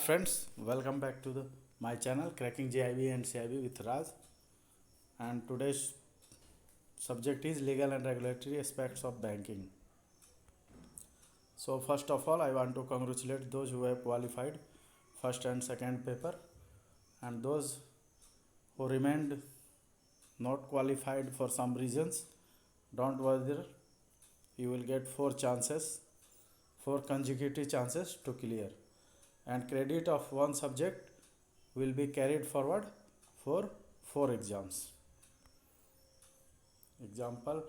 Friends, welcome back to my channel Cracking Jaiib and Caiib with Raj, and today's subject is legal and regulatory aspects of banking. So first of all, I want to congratulate those who have qualified first and second paper, and those who remained not qualified for some reasons. Don't worry, you will get four consecutive chances to clear, and credit of one subject will be carried forward for four exams. Example,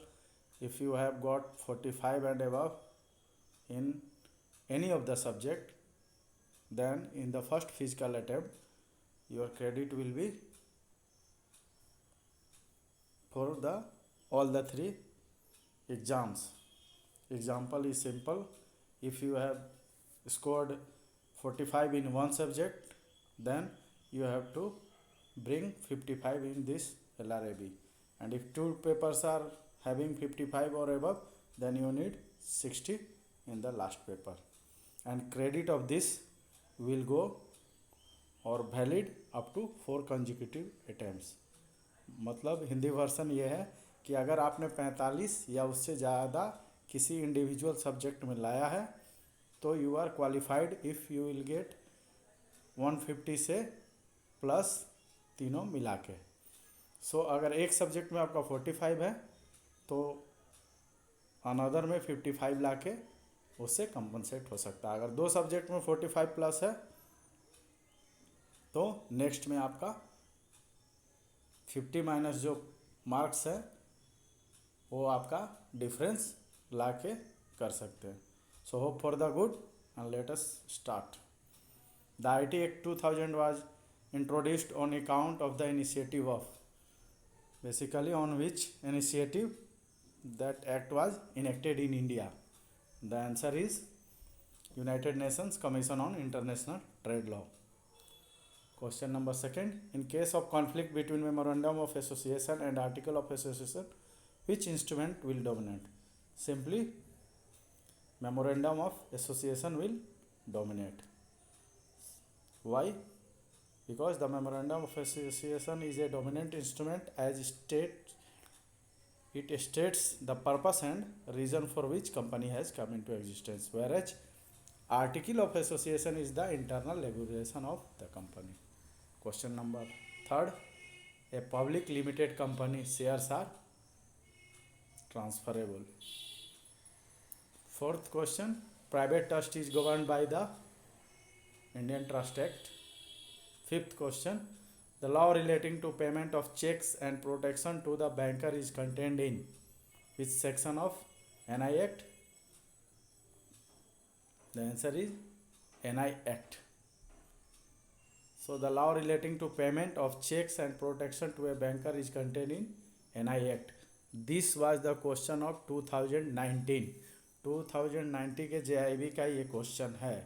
if you have got 45 and above in any of the subject, then in the first physical attempt your credit will be for the all the three exams. Example is simple. If you have scored 45 in one subject, then you have to bring 55 in this LRAB, and if two papers are having 55 or above, then you need 60 in the last paper, and credit of this will go और valid up to four consecutive attempts. मतलब Hindi version ये है कि अगर आपने 45 या उससे ज़्यादा किसी इंडिविजुअल सब्जेक्ट में लाया है तो you are qualified if you will get 150 से प्लस तीनों मिला के. सो अगर एक सब्जेक्ट में आपका 45 है तो अनदर में 55 ला के उससे कंपनसेट हो सकता है. अगर दो सब्जेक्ट में 45 प्लस है तो नेक्स्ट में आपका 50 माइनस जो मार्क्स है वो आपका डिफरेंस ला के कर सकते हैं. So hope for the good and let us start. The IT Act 2000 was introduced on account of the initiative of, basically on which initiative that act was enacted in India. The answer is United Nations Commission on International Trade Law. Question number second. In case of conflict between Memorandum of Association and Article of Association, which instrument will dominate? Simply, Memorandum of Association will dominate. Why? Because the Memorandum of Association is a dominant instrument as it states the purpose and reason for which company has come into existence, whereas Article of Association is the internal regulation of the company. Question number third. A public limited company shares are transferable. Fourth question. Private trust is governed by the Indian Trust Act. Fifth question. The law relating to payment of checks and protection to the banker is contained in which section of NI Act? The answer is NI Act. So the law relating to payment of checks and protection to a banker is contained in NI Act. This was the question of 2019. 2019 के JIB का ये question है.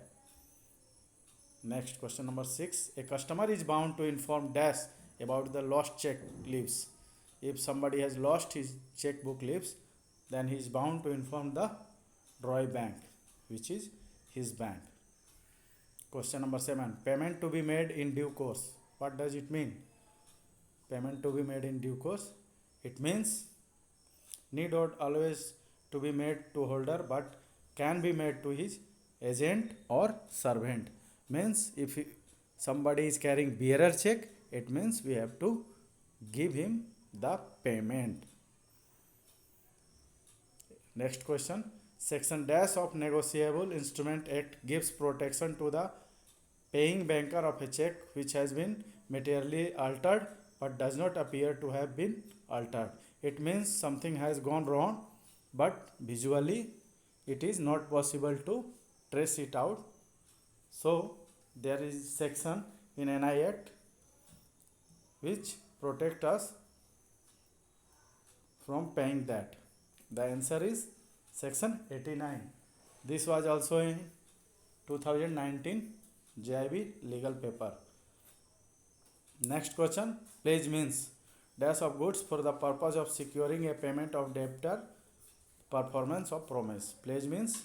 Next, question number 6. A customer is bound to inform dash about the lost check leaves. If somebody has lost his checkbook leaves, then he is bound to inform the Roy Bank, which is his bank. Question number 7. Payment to be made in due course. What does it mean? Payment to be made in due course. It means need not always to be made to holder, but can be made to his agent or servant. Means if somebody is carrying bearer check, it means we have to give him the payment. Next question. Section dash of Negotiable Instrument Act gives protection to the paying banker of a check which has been materially altered but does not appear to have been altered. It means something has gone wrong, but visually it is not possible to trace it out. So there is section in NI Act which protect us from paying that. The answer is section 89. This was also in 2019 JIB legal paper. Next question. Pledge means dash of goods for the purpose of securing a payment of debtor performance of promise. Pledge means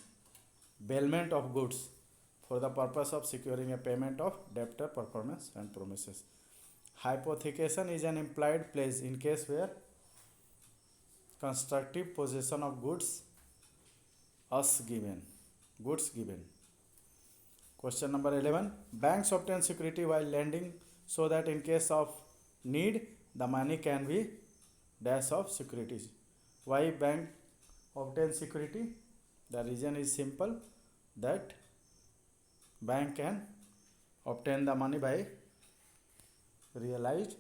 bailment of goods for the purpose of securing a payment of debtor performance and promises. Hypothecation is an implied pledge in case where constructive possession of goods given. Question number 11. Banks obtain security while lending so that in case of need, the money can be dash of securities. Why bank obtain security? The reason is simple, that bank can obtain the money by realized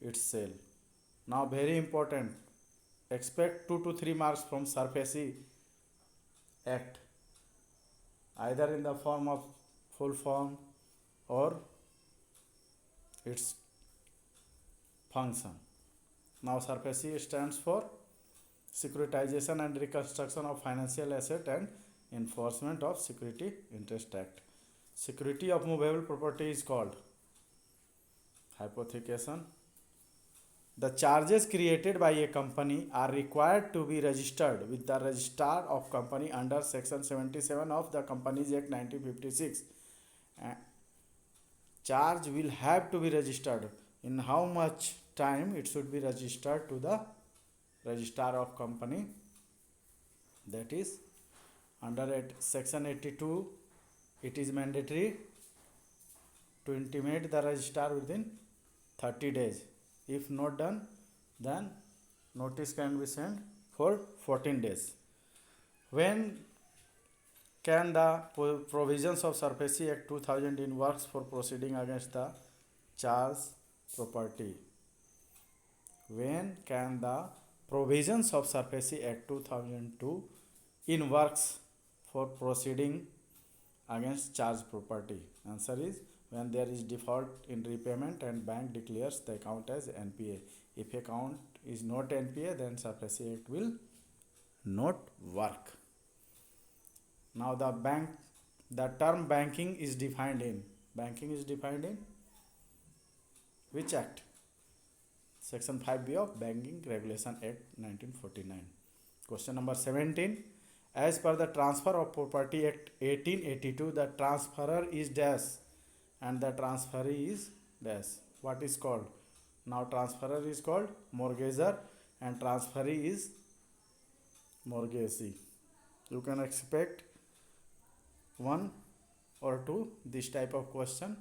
its sale. Now very important, expect 2 to 3 marks from SARFAESI Act, either in the form of full form or its function. Now SARFAESI stands for Securitization and Reconstruction of Financial Asset and Enforcement of Security Interest Act. Security of movable property is called hypothecation. The charges created by a company are required to be registered with the Registrar of Company under Section 77 of the Companies Act 1956. Charge will have to be registered. In how much time it should be registered to the Registrar of Company? That is, under Section 82, it is mandatory to intimate the Registrar within 30 days. If not done, then notice can be sent for 14 days. When can the provisions of SARFAESI Act 2000 in works for proceeding against the charged property? When can the provisions of SARFAESI Act 2002 in works for proceeding against charged property? Answer is when there is default in repayment and bank declares the account as NPA. If account is not NPA, then SARFAESI Act will not work. Now the term banking is defined in which act? Section 5B of Banking Regulation Act 1949. Question number 17. As per the Transfer of Property Act 1882, the transferor is dash and the transferee is dash. What is called? Now transferor is called mortgagor and transferee is mortgagee. You can expect 1 or 2 this type of question,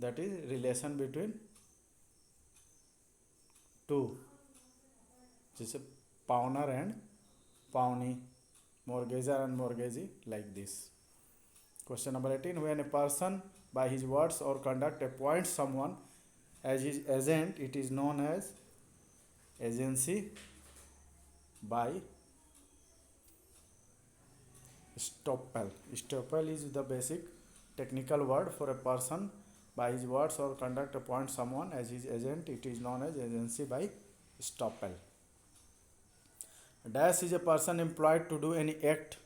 that is relation between two, just a pawner and pawnee, mortgagor and mortgagee, like this. Question number 18. When a person by his words or conduct appoints someone as his agent, it is known as agency by estoppel. Estoppel is the basic technical word for a person by his words or conduct appoints someone as his agent. It is known as agency by estoppel. Dash is a person employed to do any act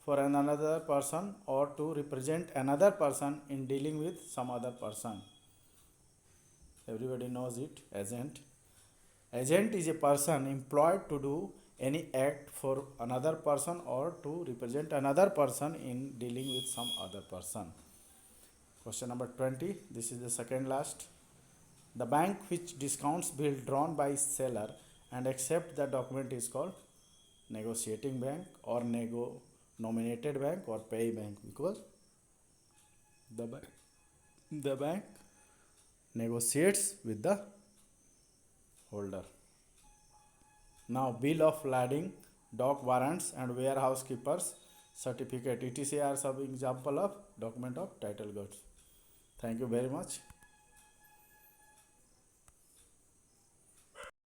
for another person or to represent another person in dealing with some other person. Everybody knows it. Agent. Agent is a person employed to do any act for another person or to represent another person in dealing with some other person. Question number 20. This is the second last. The bank which discounts bill drawn by seller and accept the document is called negotiating bank or nominated bank or pay bank, because the bank negotiates with the holder. Now bill of lading, dock warrants and warehouse keepers certificate etc. are some example of document of title goods. Thank you very much.